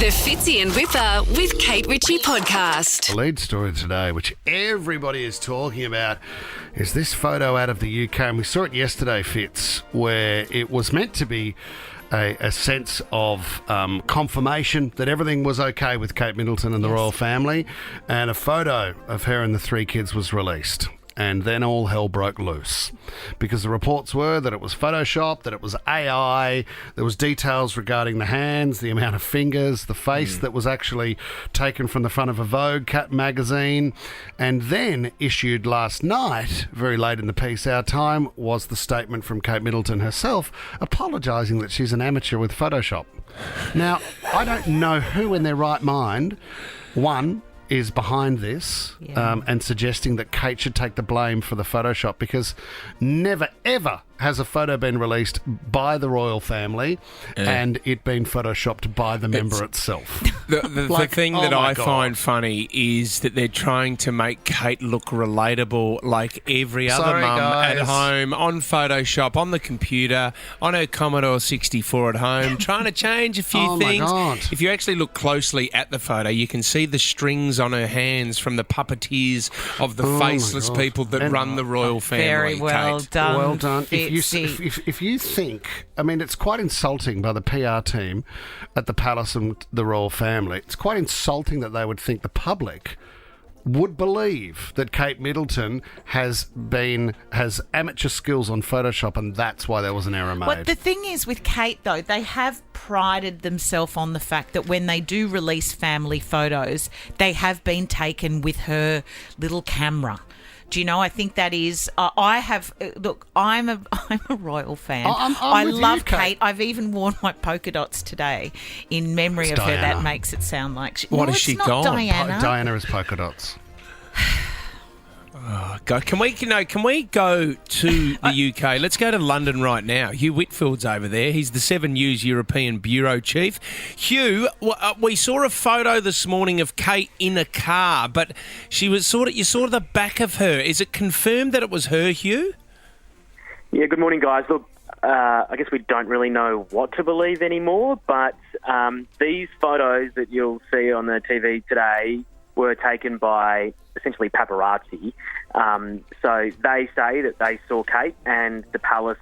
The Fitzy and Whipper with Kate Ritchie podcast. The lead story today, which everybody is talking about, is this photo out of the UK. And we saw it yesterday, Fitz, where it was meant to be a sense of confirmation that everything was okay with Kate Middleton and the royal family. And a photo of her and the three kids was released. And then all hell broke loose because the reports were that it was Photoshop, that it was AI, there was details regarding the hands, the amount of fingers, the face that was actually taken from the front of a Vogue magazine. And then issued last night, very late in the piece, our time, was the statement from Kate Middleton herself apologising that she's an amateur with Photoshop. Now, I don't know who in their right mind, is behind this and suggesting that Kate should take the blame for the Photoshop, because never ever has a photo been released by the royal family and it been photoshopped by the member itself. The thing that I find funny is that they're trying to make Kate look relatable like every other mum at home, on Photoshop, on the computer, on her Commodore 64 at home, trying to change a few things. If you actually look closely at the photo, you can see the strings on her hands from the puppeteers of the faceless people that run the royal family. Very well Kate. done. Well done. If you think, I mean, it's quite insulting by the PR team at the palace and the royal family. It's quite insulting that they would think the public would believe that Kate Middleton has amateur skills on Photoshop, and that's why there was an error made. But the thing is with Kate, though, they have prided themselves on the fact that when they do release family photos, they have been taken with her little camera. Do you know? I think that is. I have. Look, I'm a royal fan. I love you, Kate. I've even worn my polka dots today in memory of Diana. her. That makes it sound like What has she got? Diana is polka dots. Can we go to the UK? Let's go to London right now. Hugh Whitfield's over there. He's the 7 News European Bureau Chief. Hugh, we saw a photo this morning of Kate in a car, but you saw the back of her. Is it confirmed that it was her, Hugh? Yeah, good morning, guys. Look, I guess we don't really know what to believe anymore, but these photos that you'll see on the TV today were taken by essentially paparazzi. So they say that they saw Kate, and the palace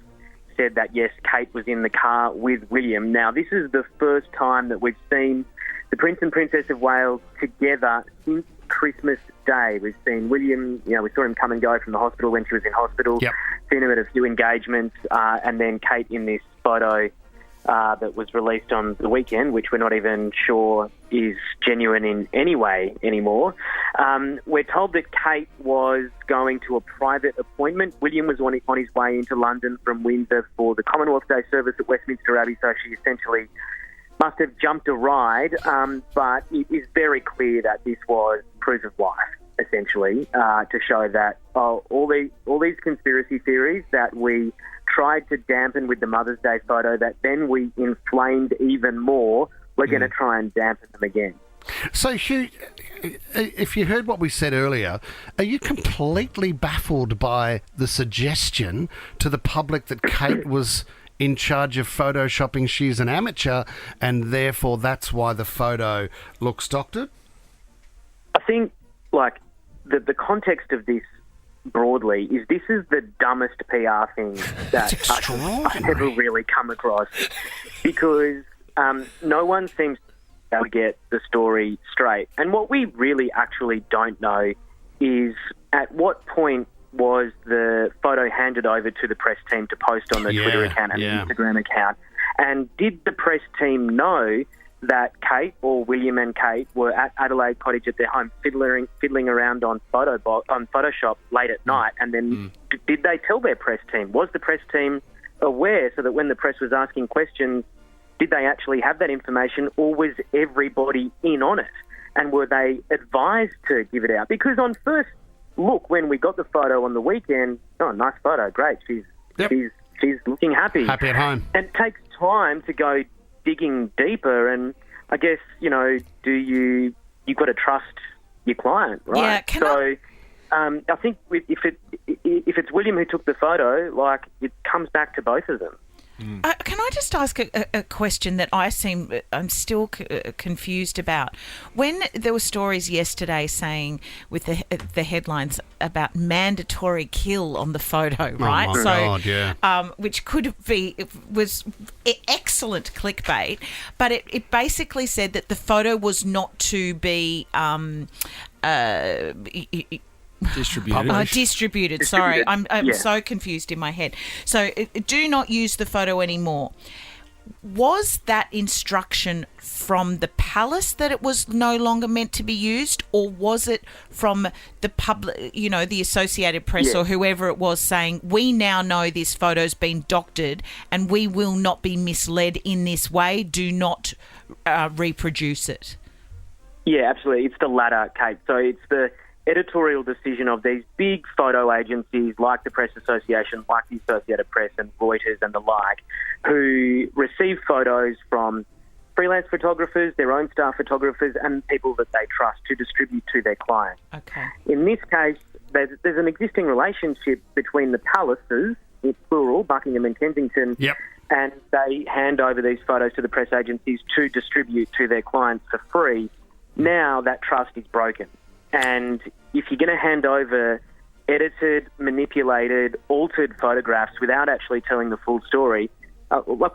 said that, yes, Kate was in the car with William. Now, this is the first time that we've seen the Prince and Princess of Wales together since Christmas Day. We've seen William, we saw him come and go from the hospital when she was in hospital, seen him at a few engagements, and then Kate in this photo that was released on the weekend, which we're not even sure is genuine in any way anymore. We're told that Kate was going to a private appointment. William was on his way into London from Windsor for the Commonwealth Day service at Westminster Abbey, so she essentially must have jumped a ride, but it is very clear that this was proof of life, essentially, to show that all these conspiracy theories that we tried to dampen with the Mother's Day photo, that then we inflamed even more, we're going to try and dampen them again. So, Hugh, if you heard what we said earlier, are you completely baffled by the suggestion to the public that Kate was in charge of photoshopping? She's an amateur, and therefore that's why the photo looks doctored? I think, the context of this broadly is this is the dumbest PR thing that I've ever really come across, because no one seems to get the story straight. And what we really actually don't know is at what point was the photo handed over to the press team to post on the Twitter account and the Instagram account, and did the press team know that Kate or William and Kate were at Adelaide Cottage at their home fiddling around on Photoshop late at night, and then did they tell their press team? Was the press team aware, so that when the press was asking questions, did they actually have that information, or was everybody in on it? And were they advised to give it out? Because on first look, when we got the photo on the weekend, nice photo, great, she's looking happy. Happy at home. And it takes time to go digging deeper, and I guess, you've got to trust your client, right? Yeah, I think if it's William who took the photo, it comes back to both of them. Can I just ask a question that I'm still confused about? When there were stories yesterday saying with the headlines about mandatory kill on the photo, right? Oh my God, yeah. Which was excellent clickbait, but it basically said that the photo was not to be distributed. Sorry, I'm so confused in my head. So do not use the photo anymore. Was that instruction from the palace that it was no longer meant to be used, or was it from the public, the Associated Press or whoever it was saying, we now know this photo's been doctored and we will not be misled in this way. Do not reproduce it. Yeah, absolutely. It's the latter, Kate. So it's the editorial decision of these big photo agencies like the Press Association, like the Associated Press and Reuters and the like, who receive photos from freelance photographers, their own staff photographers, and people that they trust to distribute to their clients. Okay. In this case, there's an existing relationship between the palaces, in plural, Buckingham and Kensington, and they hand over these photos to the press agencies to distribute to their clients for free. Now that trust is broken. And if you're going to hand over edited, manipulated, altered photographs without actually telling the full story,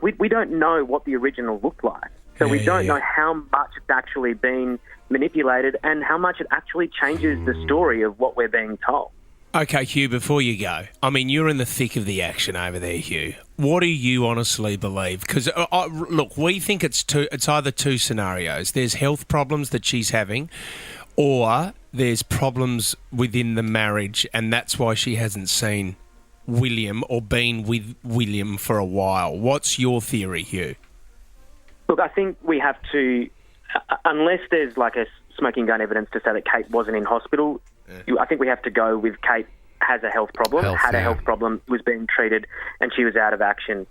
we don't know what the original looked like. So we don't know how much it's actually been manipulated and how much it actually changes the story of what we're being told. Okay, Hugh, before you go, I mean, you're in the thick of the action over there, Hugh. What do you honestly believe? Because, look, we think it's either two scenarios. There's health problems that she's having, or there's problems within the marriage, and that's why she hasn't seen William or been with William for a while. What's your theory, Hugh? Look, I think we have to, unless there's like a smoking gun evidence to say that Kate wasn't in hospital, I think we have to go with Kate has a health problem, had a health problem, was being treated, and she was out of action.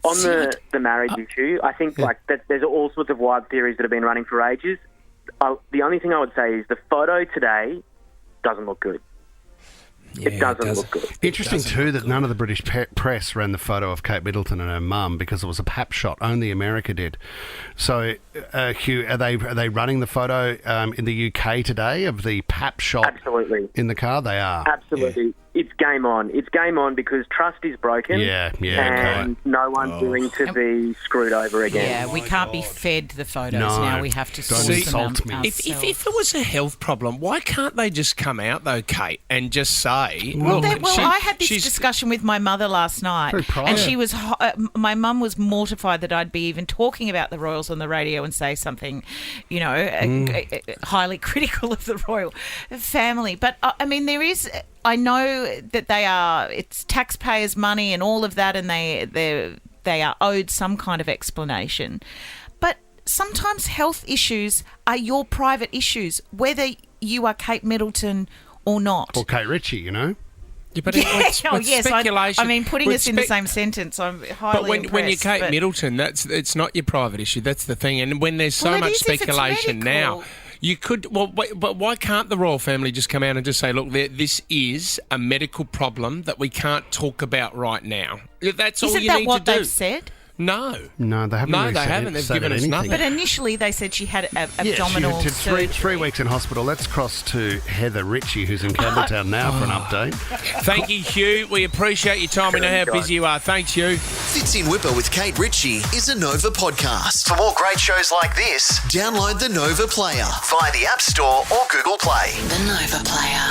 On the marriage issue, I think there's all sorts of wild theories that have been running for ages. The only thing I would say is the photo today doesn't look good. It doesn't look good. Interesting too that none of the British press ran the photo of Kate Middleton and her mum because it was a pap shot. Only America did. So, Hugh, are they running the photo in the UK today of the pap shot? Absolutely. In the car, they are. Absolutely. Yeah. It's game on. It's game on because trust is broken. And no one's willing to be screwed over again. Yeah, we can't be fed the photos now. We have to source them ourselves. If it was a health problem, why can't they just come out though, Kate, and just say? I had this discussion with my mother last night, and she was. My mum was mortified that I'd be even talking about the royals on the radio and say something, highly critical of the royal family. But I mean, there is. I know that it's taxpayers' money and all of that, and they are owed some kind of explanation. But sometimes health issues are your private issues, whether you are Kate Middleton or not. Or Kate Ritchie, Yeah, but speculation. I mean, putting us in the same sentence, I'm highly impressed. But when you're Kate Middleton, it's not your private issue. That's the thing. And when there's so much speculation now... You could, but why can't the royal family just come out and just say, look, this is a medical problem that we can't talk about right now? That's all you need to do. Isn't that what they've said? No, they haven't. No, they haven't. They've given us nothing. But initially, they said she had abdominal surgery. Three weeks in hospital. Let's cross to Heather Ritchie, who's in Campbelltown now for an update. Thank you, Hugh. We appreciate your time. We know how busy you are. Thanks, Hugh. Fits in Whipper with Kate Ritchie is a Nova podcast. For more great shows like this, download the Nova Player via the App Store or Google Play. The Nova Player.